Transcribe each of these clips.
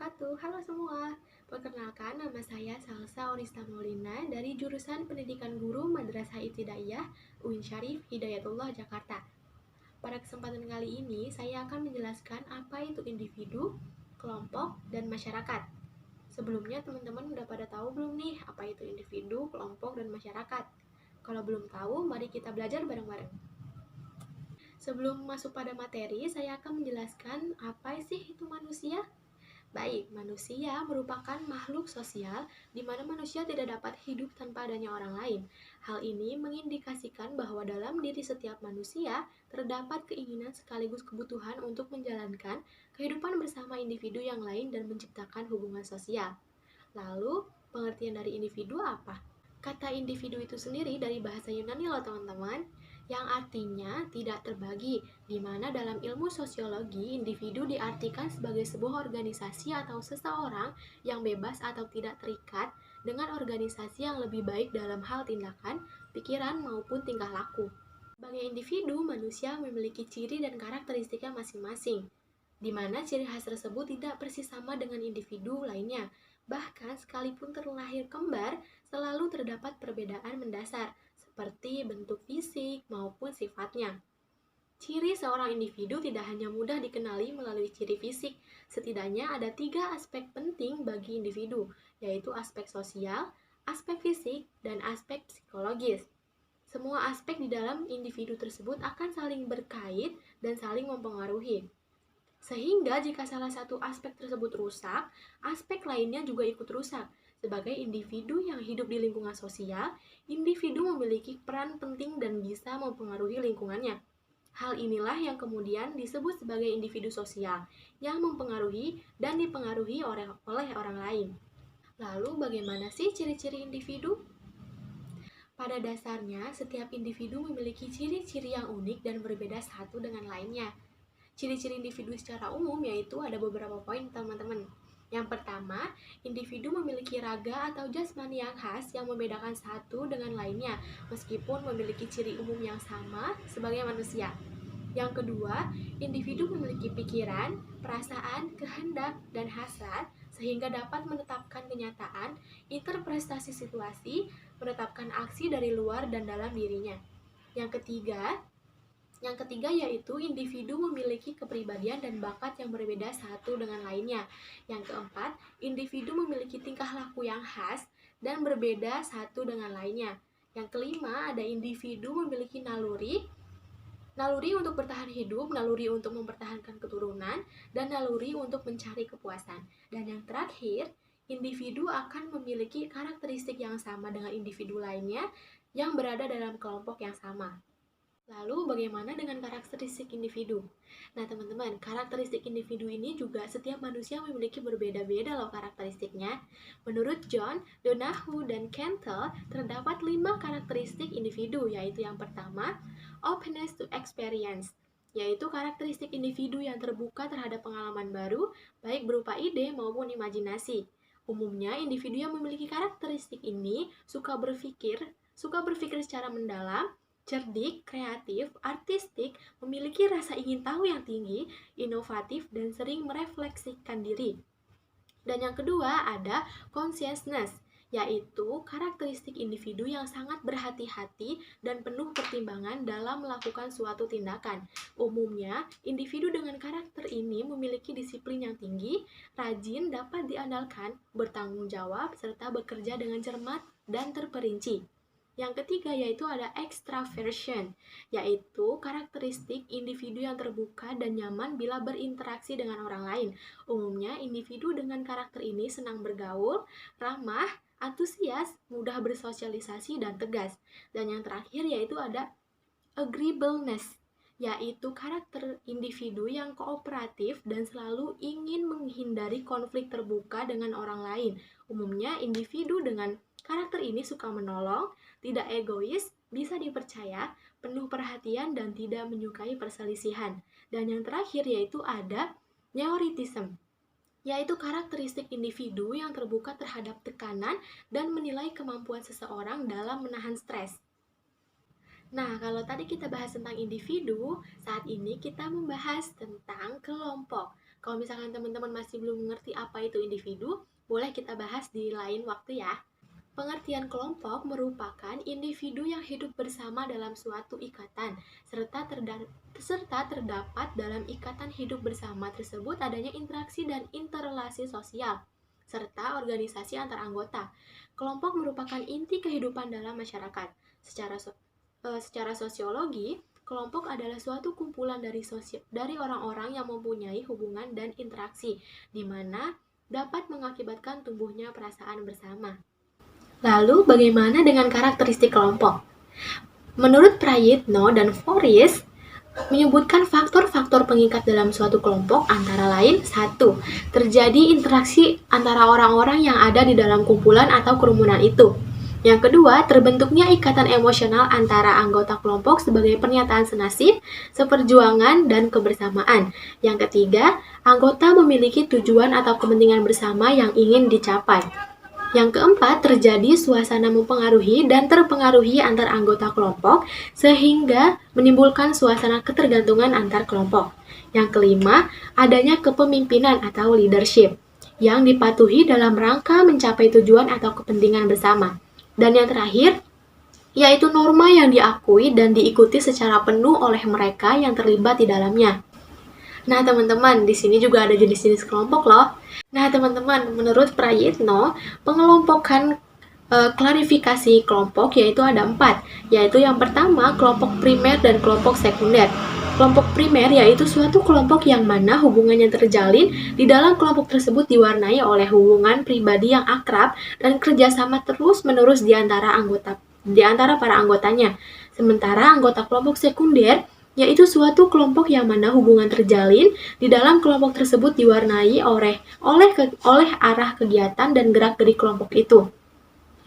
wabarakatuh. Halo semua. Perkenalkan, nama saya Salsa Orista Maulina dari jurusan Pendidikan Guru Madrasah Ibtidaiyah UIN Syarif Hidayatullah Jakarta. Pada kesempatan kali ini, saya akan menjelaskan apa itu individu, kelompok, dan masyarakat. Sebelumnya, teman-teman udah pada tahu belum nih apa itu individu, kelompok, dan masyarakat? Kalau belum tahu, mari kita belajar bareng-bareng. Sebelum masuk pada materi, saya akan menjelaskan apa sih itu manusia. Baik, manusia merupakan makhluk sosial di mana manusia tidak dapat hidup tanpa adanya orang lain. Hal ini mengindikasikan bahwa dalam diri setiap manusia terdapat keinginan sekaligus kebutuhan untuk menjalankan kehidupan bersama individu yang lain dan menciptakan hubungan sosial. Lalu, pengertian dari individu apa? Kata individu itu sendiri dari bahasa Yunani loh teman-teman, yang artinya tidak terbagi, di mana dalam ilmu sosiologi, individu diartikan sebagai sebuah organisasi atau seseorang yang bebas atau tidak terikat dengan organisasi yang lebih baik dalam hal tindakan, pikiran, maupun tingkah laku. Sebagai individu, manusia memiliki ciri dan karakteristiknya masing-masing, di mana ciri khas tersebut tidak persis sama dengan individu lainnya. Bahkan sekalipun terlahir kembar, selalu terdapat perbedaan mendasar, seperti bentuk fisik maupun sifatnya. Ciri seorang individu tidak hanya mudah dikenali melalui ciri fisik, setidaknya ada 3 aspek penting bagi individu, yaitu aspek sosial, aspek fisik, dan aspek psikologis. Semua aspek di dalam individu tersebut akan saling berkait dan saling mempengaruhi. Sehingga jika salah satu aspek tersebut rusak, aspek lainnya juga ikut rusak. Sebagai individu yang hidup di lingkungan sosial, individu memiliki peran penting dan bisa mempengaruhi lingkungannya. Hal inilah yang kemudian disebut sebagai individu sosial, yang mempengaruhi dan dipengaruhi oleh orang lain. Lalu bagaimana sih ciri-ciri individu? Pada dasarnya, setiap individu memiliki ciri-ciri yang unik dan berbeda satu dengan lainnya. Ciri-ciri individu secara umum yaitu ada beberapa poin teman-teman. Yang pertama, individu memiliki raga atau jasmani yang khas yang membedakan satu dengan lainnya, meskipun memiliki ciri umum yang sama sebagai manusia. Yang kedua, individu memiliki pikiran, perasaan, kehendak, dan hasrat sehingga dapat menetapkan kenyataan, interpretasi situasi, menetapkan aksi dari luar dan dalam dirinya. Yang ketiga yaitu individu memiliki kepribadian dan bakat yang berbeda satu dengan lainnya. Yang keempat, individu memiliki tingkah laku yang khas dan berbeda satu dengan lainnya. Yang kelima, ada individu memiliki naluri untuk bertahan hidup, naluri untuk mempertahankan keturunan, dan naluri untuk mencari kepuasan. Dan yang terakhir, individu akan memiliki karakteristik yang sama dengan individu lainnya yang berada dalam kelompok yang sama. Lalu bagaimana dengan karakteristik individu? Nah teman-teman, karakteristik individu ini juga setiap manusia memiliki berbeda-beda loh karakteristiknya. Menurut John, Donahue, dan Cantle, terdapat 5 karakteristik individu, yaitu yang pertama, openness to experience, yaitu karakteristik individu yang terbuka terhadap pengalaman baru, baik berupa ide maupun imajinasi. Umumnya, individu yang memiliki karakteristik ini suka berpikir secara mendalam, cerdik, kreatif, artistik, memiliki rasa ingin tahu yang tinggi, inovatif, dan sering merefleksikan diri. Dan yang kedua ada consciousness, yaitu karakteristik individu yang sangat berhati-hati dan penuh pertimbangan dalam melakukan suatu tindakan. Umumnya, individu dengan karakter ini memiliki disiplin yang tinggi, rajin, dapat diandalkan, bertanggung jawab, serta bekerja dengan cermat dan terperinci. Yang ketiga yaitu ada extraversion, yaitu karakteristik individu yang terbuka dan nyaman bila berinteraksi dengan orang lain. Umumnya individu dengan karakter ini senang bergaul, ramah, antusias, mudah bersosialisasi, dan tegas. Dan yang terakhir yaitu ada agreeableness, yaitu karakter individu yang kooperatif dan selalu ingin menghindari konflik terbuka dengan orang lain. Umumnya individu dengan karakter ini suka menolong, tidak egois, bisa dipercaya, penuh perhatian, dan tidak menyukai perselisihan. Dan yang terakhir yaitu ada neuroticism, yaitu karakteristik individu yang terbuka terhadap tekanan dan menilai kemampuan seseorang dalam menahan stres. Nah, kalau tadi kita bahas tentang individu, saat ini kita membahas tentang kelompok. Kalau misalkan teman-teman masih belum mengerti apa itu individu, boleh kita bahas di lain waktu ya. Pengertian kelompok merupakan individu yang hidup bersama dalam suatu ikatan, serta terdapat dalam ikatan hidup bersama tersebut adanya interaksi dan interrelasi sosial, serta organisasi antar anggota. Kelompok merupakan inti kehidupan dalam masyarakat. Secara sosiologi, kelompok adalah suatu kumpulan dari orang-orang yang mempunyai hubungan dan interaksi, di mana dapat mengakibatkan tumbuhnya perasaan bersama. Lalu, bagaimana dengan karakteristik kelompok? Menurut Prayitno dan Forrest, menyebutkan faktor-faktor pengikat dalam suatu kelompok antara lain 1. Terjadi interaksi antara orang-orang yang ada di dalam kumpulan atau kerumunan itu. Yang kedua, terbentuknya ikatan emosional antara anggota kelompok sebagai pernyataan senasib, seperjuangan, dan kebersamaan. Yang ketiga, anggota memiliki tujuan atau kepentingan bersama yang ingin dicapai. Yang keempat, terjadi suasana mempengaruhi dan terpengaruhi antar anggota kelompok sehingga menimbulkan suasana ketergantungan antar kelompok. Yang kelima, adanya kepemimpinan atau leadership yang dipatuhi dalam rangka mencapai tujuan atau kepentingan bersama. Dan yang terakhir, yaitu norma yang diakui dan diikuti secara penuh oleh mereka yang terlibat di dalamnya. Nah, teman-teman, di sini juga ada jenis-jenis kelompok loh. Nah, teman-teman, menurut Prayitno, pengelompokan klarifikasi kelompok yaitu ada 4, yaitu yang pertama, kelompok primer dan kelompok sekunder. Kelompok primer yaitu suatu kelompok yang mana hubungan yang terjalin di dalam kelompok tersebut diwarnai oleh hubungan pribadi yang akrab dan kerjasama terus-menerus di antara para anggotanya. Sementara anggota kelompok sekunder yaitu suatu kelompok yang mana hubungan terjalin di dalam kelompok tersebut diwarnai oleh arah kegiatan dan gerak-gerik kelompok itu.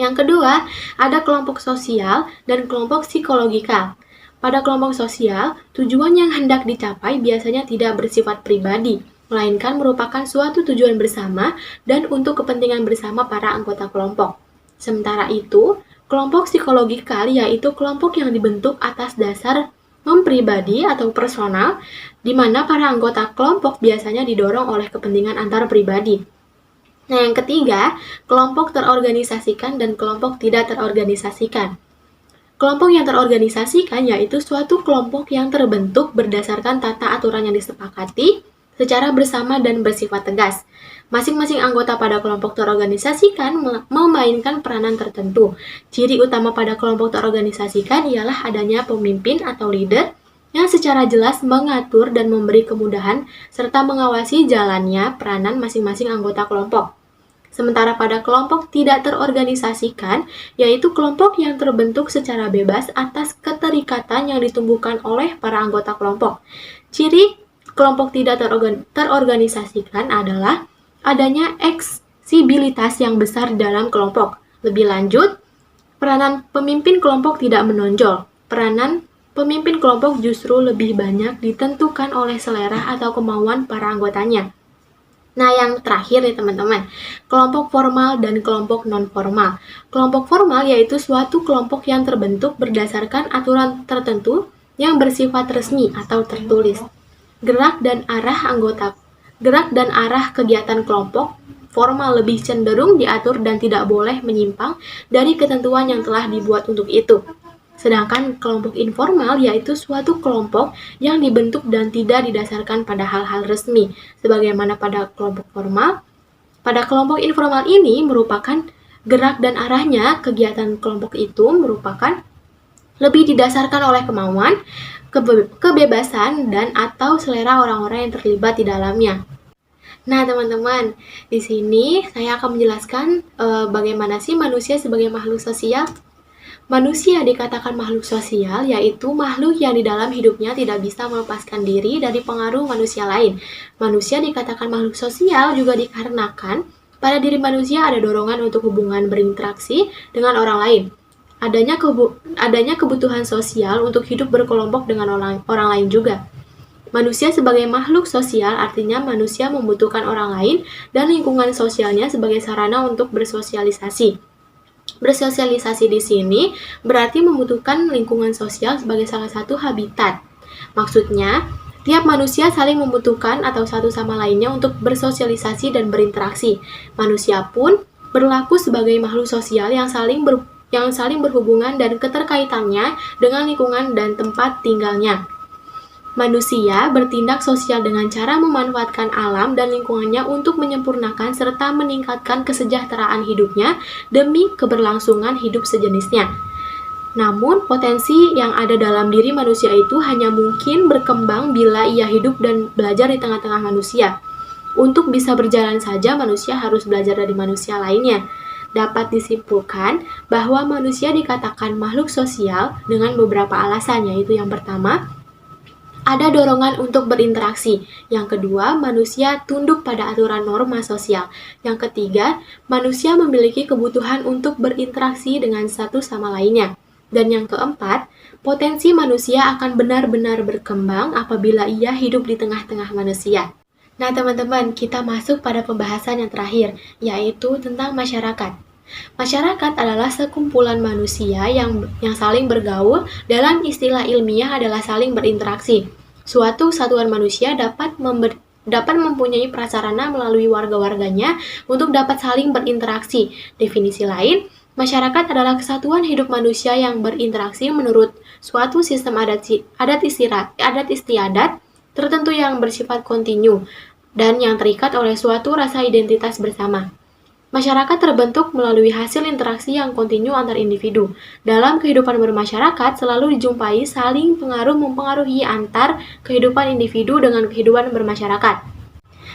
Yang kedua, ada kelompok sosial dan kelompok psikologikal. Pada kelompok sosial, tujuan yang hendak dicapai biasanya tidak bersifat pribadi, melainkan merupakan suatu tujuan bersama dan untuk kepentingan bersama para anggota kelompok. Sementara itu, kelompok psikologikal yaitu kelompok yang dibentuk atas dasar mempribadi atau personal, di mana para anggota kelompok biasanya didorong oleh kepentingan antar pribadi. Nah, yang ketiga, kelompok terorganisasikan dan kelompok tidak terorganisasikan. Kelompok yang terorganisasikan yaitu suatu kelompok yang terbentuk berdasarkan tata aturan yang disepakati secara bersama dan bersifat tegas. Masing-masing anggota pada kelompok terorganisasikan memainkan peranan tertentu. Ciri utama pada kelompok terorganisasikan ialah adanya pemimpin atau leader yang secara jelas mengatur dan memberi kemudahan serta mengawasi jalannya peranan masing-masing anggota kelompok. Sementara pada kelompok tidak terorganisasikan, yaitu kelompok yang terbentuk secara bebas atas keterikatan yang ditumbuhkan oleh para anggota kelompok. Ciri kelompok tidak terorganisasikan adalah adanya eksibilitas yang besar dalam kelompok. Lebih lanjut, peranan pemimpin kelompok tidak menonjol. Peranan pemimpin kelompok justru lebih banyak ditentukan oleh selera atau kemauan para anggotanya. Nah, yang terakhir nih teman-teman, kelompok formal dan kelompok non-formal. Kelompok formal yaitu suatu kelompok yang terbentuk berdasarkan aturan tertentu yang bersifat resmi atau tertulis. Gerak dan arah kegiatan kelompok formal lebih cenderung diatur dan tidak boleh menyimpang dari ketentuan yang telah dibuat untuk itu. Sedangkan kelompok informal yaitu suatu kelompok yang dibentuk dan tidak didasarkan pada hal-hal resmi. Sebagaimana pada kelompok formal, pada kelompok informal ini merupakan gerak dan arahnya kegiatan kelompok itu merupakan lebih didasarkan oleh kemauan, kebebasan, dan atau selera orang-orang yang terlibat di dalamnya. Nah, teman-teman, di sini saya akan menjelaskan bagaimana sih manusia sebagai makhluk sosial. Manusia dikatakan makhluk sosial, yaitu makhluk yang di dalam hidupnya tidak bisa melepaskan diri dari pengaruh manusia lain. Manusia dikatakan makhluk sosial juga dikarenakan pada diri manusia ada dorongan untuk hubungan berinteraksi dengan orang lain. Adanya kebutuhan sosial untuk hidup berkelompok dengan orang lain juga. Manusia sebagai makhluk sosial artinya manusia membutuhkan orang lain dan lingkungan sosialnya sebagai sarana untuk bersosialisasi. Bersosialisasi di sini berarti membutuhkan lingkungan sosial sebagai salah satu habitat. Maksudnya, Tiap manusia saling membutuhkan atau satu sama lainnya untuk bersosialisasi dan berinteraksi. Manusia pun berlaku sebagai makhluk sosial yang saling berhubungan dan keterkaitannya dengan lingkungan dan tempat tinggalnya. Manusia bertindak sosial dengan cara memanfaatkan alam dan lingkungannya untuk menyempurnakan serta meningkatkan kesejahteraan hidupnya demi keberlangsungan hidup sejenisnya. Namun, potensi yang ada dalam diri manusia itu hanya mungkin berkembang bila ia hidup dan belajar di tengah-tengah manusia. Untuk bisa berjalan saja, manusia harus belajar dari manusia lainnya. Dapat disimpulkan bahwa manusia dikatakan makhluk sosial dengan beberapa alasan, yaitu yang pertama, ada dorongan untuk berinteraksi. Yang kedua, manusia tunduk pada aturan norma sosial. Yang ketiga, manusia memiliki kebutuhan untuk berinteraksi dengan satu sama lainnya. Dan yang keempat, potensi manusia akan benar-benar berkembang apabila ia hidup di tengah-tengah manusia. Nah teman-teman, kita masuk pada pembahasan yang terakhir, yaitu tentang masyarakat. Masyarakat adalah sekumpulan manusia yang saling bergaul, dalam istilah ilmiah adalah saling berinteraksi. Suatu satuan manusia dapat mempunyai prasarana melalui warga-warganya untuk dapat saling berinteraksi. Definisi lain, masyarakat adalah kesatuan hidup manusia yang berinteraksi menurut suatu sistem adat istiadat tertentu yang bersifat kontinu dan yang terikat oleh suatu rasa identitas bersama. Masyarakat terbentuk melalui hasil interaksi yang kontinu antar individu. Dalam kehidupan bermasyarakat selalu dijumpai saling mempengaruhi antar kehidupan individu dengan kehidupan bermasyarakat.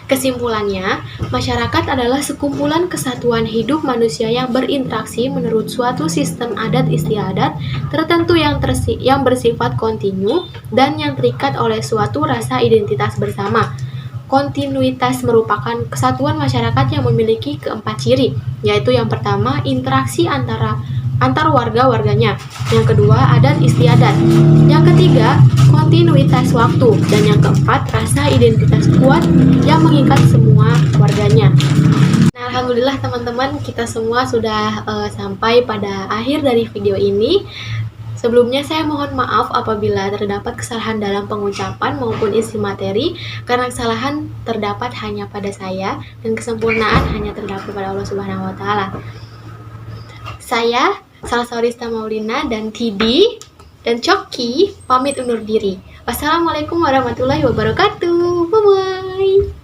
Kesimpulannya, masyarakat adalah sekumpulan kesatuan hidup manusia yang berinteraksi menurut suatu sistem adat istiadat tertentu yang bersifat kontinu dan yang terikat oleh suatu rasa identitas bersama. Kontinuitas merupakan kesatuan masyarakat yang memiliki keempat ciri, yaitu yang pertama, interaksi antar warga-warganya. Yang kedua, adat istiadat. Yang ketiga, kontinuitas waktu. Dan yang keempat, rasa identitas kuat yang mengikat semua warganya. Nah, alhamdulillah teman-teman, kita semua sudah sampai pada akhir dari video ini. Sebelumnya saya mohon maaf apabila terdapat kesalahan dalam pengucapan maupun isi materi, karena kesalahan terdapat hanya pada saya dan kesempurnaan hanya terdapat pada Allah Subhanahu wa taala. Saya Salsa Orista Maulina dan Tidi dan Coki pamit undur diri. Wassalamualaikum warahmatullahi wabarakatuh. Bye bye.